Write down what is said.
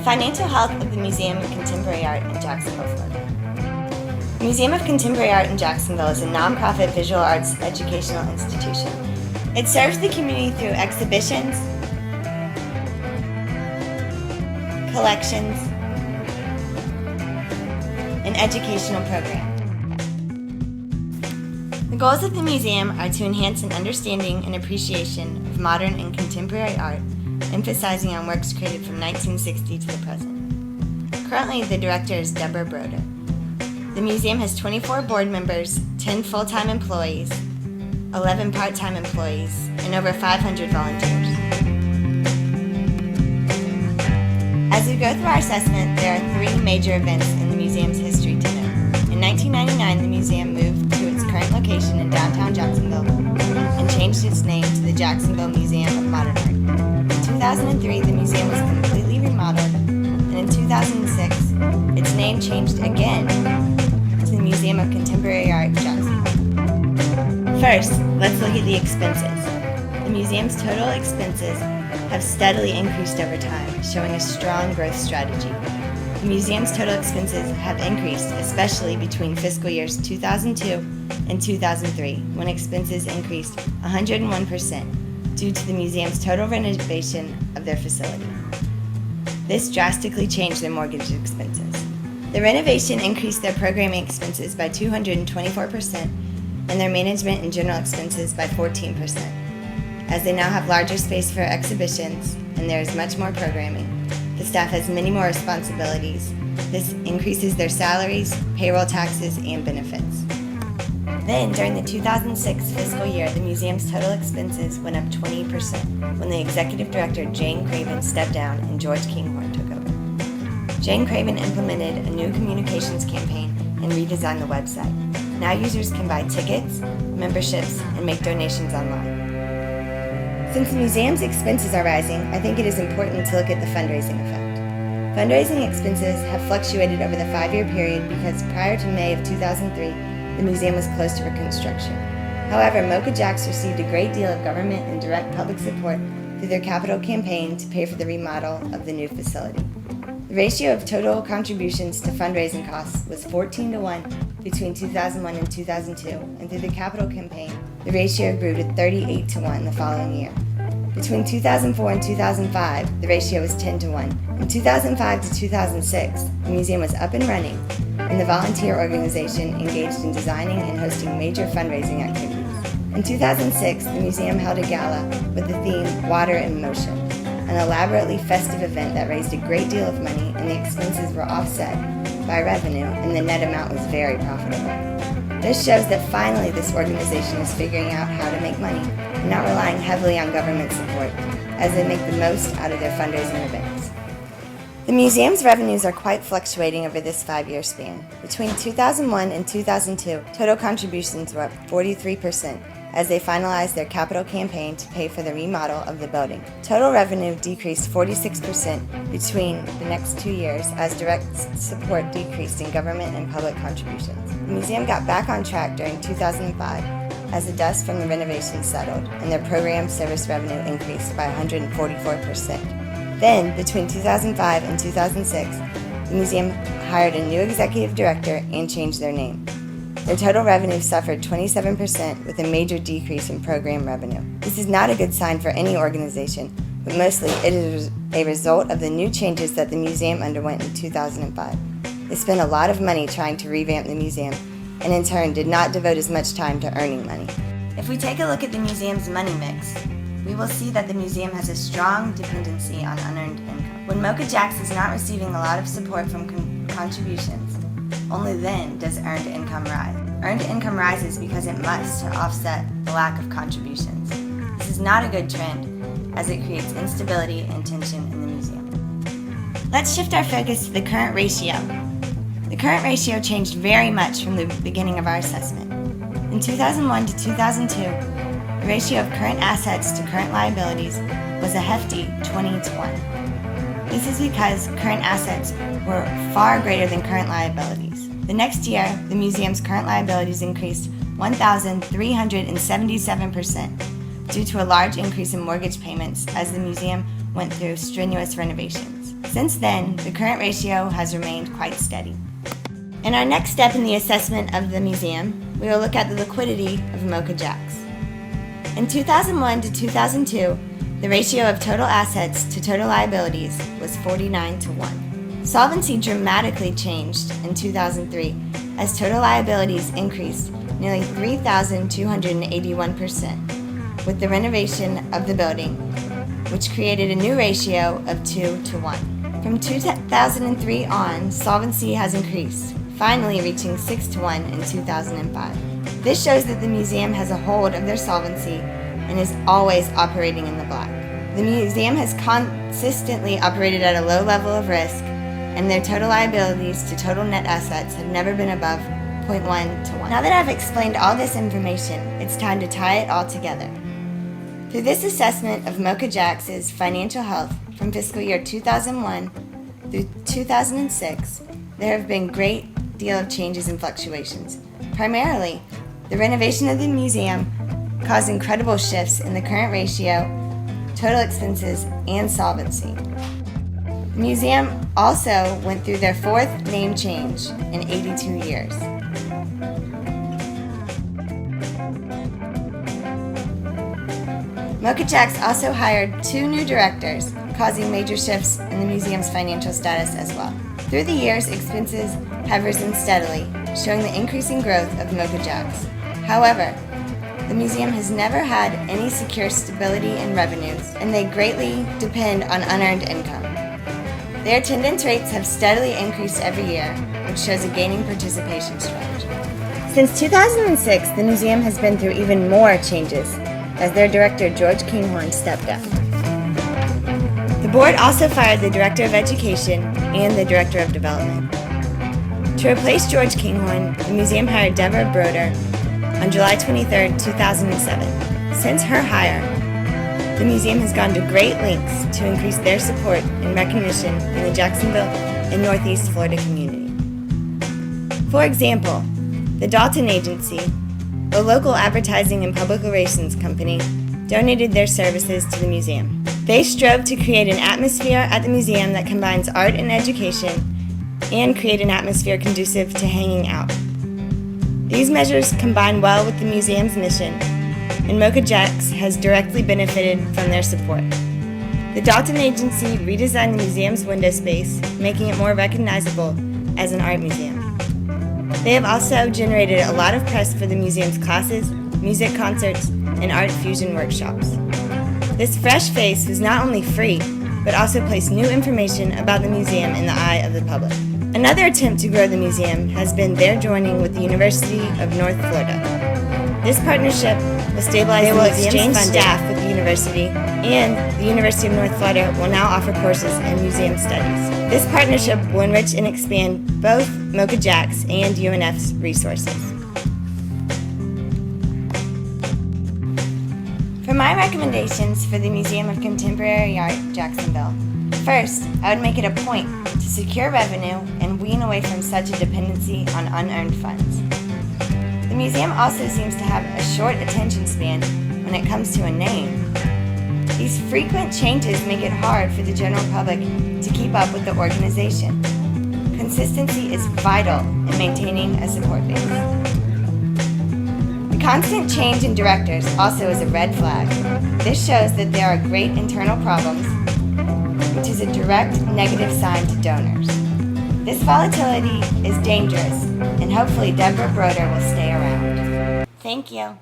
Financial health of the Museum of Contemporary Art in Jacksonville, Florida. The Museum of Contemporary Art in Jacksonville is a nonprofit visual arts educational institution. It serves the community through exhibitions, collections, and educational programs. The goals of the museum are to enhance an understanding and appreciation of modern and contemporary art, emphasizing on works created from 1960 to the present. Currently, the director is Deborah Broder. The museum has 24 board members, 10 full-time employees, 11 part-time employees, and over 500 volunteers. As we go through our assessment, there are 3 major events in the museum's history to note. In 1999, the museum moved to its current location in downtown Jacksonville and changed its name to the Jacksonville Museum of Modern Art. In 2003, the museum was completely remodeled, and in 2006, its name changed again to the Museum of Contemporary Art, Jacksonville. First, let's look at the expenses. The museum's total expenses have steadily increased over time, showing a strong growth strategy. The museum's total expenses have increased, especially between fiscal years 2002 and 2003, when expenses increased 101% due to the museum's total renovation of their facility. This drastically changed their mortgage expenses. The renovation increased their programming expenses by 224% and their management and general expenses by 14%. As they now have larger space for exhibitions and there is much more programming, the staff has many more responsibilities. This increases their salaries, payroll taxes, and benefits. Then, during the 2006 fiscal year, the museum's total expenses went up 20% when the executive director, Jane Craven, stepped down and George Kinghorn took over. Jane Craven implemented a new communications campaign and redesigned the website. Now users can buy tickets, memberships, and make donations online. Since the museum's expenses are rising, I think it is important to look at the fundraising effect. Fundraising expenses have fluctuated over the 5-year period because prior to May of 2003, the museum was closed to reconstruction. However, Mocha Jacks received a great deal of government and direct public support through their capital campaign to pay for the remodel of the new facility. The ratio of total contributions to fundraising costs was 14-1 between 2001 and 2002, and through the capital campaign, the ratio grew to 38-1 the following year. Between 2004 and 2005, the ratio was 10-1. In 2005 to 2006, the museum was up and running, and the volunteer organization engaged in designing and hosting major fundraising activities. In 2006, the museum held a gala with the theme Water in Motion, an elaborately festive event that raised a great deal of money, and the expenses were offset by revenue, and the net amount was very profitable. This shows that finally this organization is figuring out how to make money and not relying heavily on government support as they make the most out of their fundraising events. The museum's revenues are quite fluctuating over this 5-year span. Between 2001 and 2002, total contributions were up 43% as they finalized their capital campaign to pay for the remodel of the building. Total revenue decreased 46% between the next 2 years as direct support decreased in government and public contributions. The museum got back on track during 2005 as the dust from the renovation settled and their program service revenue increased by 144%. Then, between 2005 and 2006, the museum hired a new executive director and changed their name. Their total revenue suffered 27% with a major decrease in program revenue. This is not a good sign for any organization, but mostly it is a result of the new changes that the museum underwent in 2005. They spent a lot of money trying to revamp the museum, and in turn did not devote as much time to earning money. If we take a look at the museum's money mix, we will see that the museum has a strong dependency on unearned income. When Mocha Jacks is not receiving a lot of support from contributions, only then does earned income rise. Earned income rises because it must to offset the lack of contributions. This is not a good trend, as it creates instability and tension in the museum. Let's shift our focus to the current ratio. The current ratio changed very much from the beginning of our assessment. In 2001 to 2002, the ratio of current assets to current liabilities was a hefty 20-1. This is because current assets were far greater than current liabilities. The next year, the museum's current liabilities increased 1,377% due to a large increase in mortgage payments as the museum went through strenuous renovations. Since then, the current ratio has remained quite steady. In our next step in the assessment of the museum, we will look at the liquidity of Mocha Jacks. In 2001 to 2002, the ratio of total assets to total liabilities was 49-1. Solvency dramatically changed in 2003 as total liabilities increased nearly 3,281% with the renovation of the building, which created a new ratio of 2-1. From 2003 on, solvency has increased, finally reaching 6-1 in 2005. This shows that the museum has a hold of their solvency and is always operating in the black. The museum has consistently operated at a low level of risk, and their total liabilities to total net assets have never been above 0.1-1. Now that I've explained all this information, it's time to tie it all together. Through this assessment of Mocha Jacks' financial health from fiscal year 2001 through 2006, there have been a great deal of changes and fluctuations. Primarily, the renovation of the museum caused incredible shifts in the current ratio, total expenses, and solvency. The museum also went through their fourth name change in 82 years. Mocha Jacks also hired 2 new directors, causing major shifts in the museum's financial status as well. Through the years, expenses have risen steadily, showing the increasing growth of Mocha Jacks. However, the museum has never had any secure stability in revenues, and they greatly depend on unearned income. Their attendance rates have steadily increased every year, which shows a gaining participation strategy. Since 2006, the museum has been through even more changes, as their director, George Kinghorn, stepped down. The board also fired the Director of Education and the Director of Development. To replace George Kinghorn, the museum hired Deborah Broder on July 23, 2007. Since her hire, the museum has gone to great lengths to increase their support and recognition in the Jacksonville and Northeast Florida community. For example, the Dalton Agency, a local advertising and public relations company, donated their services to the museum. They strove to create an atmosphere at the museum that combines art and education and create an atmosphere conducive to hanging out. These measures combine well with the museum's mission, and Mocha Jacks has directly benefited from their support. The Dalton Agency redesigned the museum's window space, making it more recognizable as an art museum. They have also generated a lot of press for the museum's classes, music concerts, and art fusion workshops. This fresh face was not only free, but also placed new information about the museum in the eye of the public. Another attempt to grow the museum has been their joining with the University of North Florida. This partnership will stabilize the museum's staff with the university, and the University of North Florida will now offer courses in museum studies. This partnership will enrich and expand both Mocha Jacks and UNF's resources. For my recommendations for the Museum of Contemporary Art, Jacksonville, first, I would make it a point to secure revenue and wean away from such a dependency on unearned funds. The museum also seems to have a short attention span when it comes to a name. These frequent changes make it hard for the general public to keep up with the organization. Consistency is vital in maintaining a support base. The constant change in directors also is a red flag. This shows that there are great internal problems, which is a direct negative sign to donors. This volatility is dangerous, and hopefully Deborah Broder will stay around. Thank you.